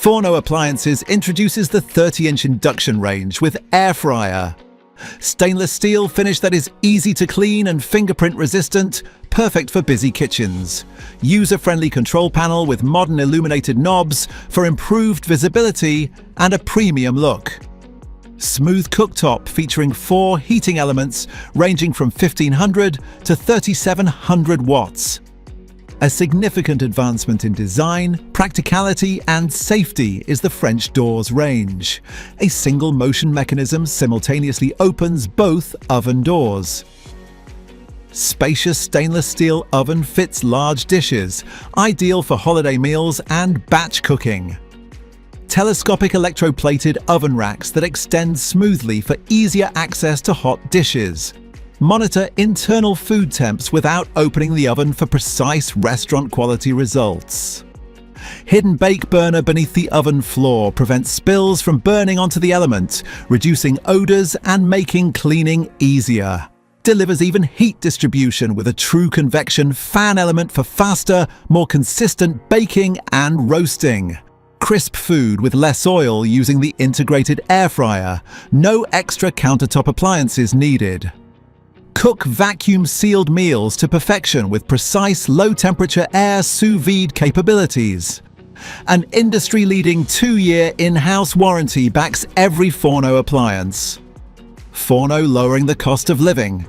Forno Appliances introduces the 30-inch induction range with air fryer. Stainless steel finish that is easy to clean and fingerprint resistant, perfect for busy kitchens. User-friendly control panel with modern illuminated knobs for improved visibility and a premium look. Smooth cooktop featuring 4 heating elements ranging from 1500 to 3700 watts. A significant advancement in design, practicality and safety is the French doors range. A single motion mechanism simultaneously opens both oven doors. Spacious stainless steel oven fits large dishes, ideal for holiday meals and batch cooking. Telescopic electroplated oven racks that extend smoothly for easier access to hot dishes. Monitor internal food temps without opening the oven for precise restaurant-quality results. Hidden bake burner beneath the oven floor prevents spills from burning onto the element, reducing odors and making cleaning easier. Delivers even heat distribution with a True Convection fan element for faster, more consistent baking and roasting. Crisp food with less oil using the integrated air fryer. No extra countertop appliances needed. Cook vacuum-sealed meals to perfection with precise low-temperature air sous vide capabilities. An industry-leading 2-year in-house warranty backs every Forno appliance. Forno lowering the cost of living.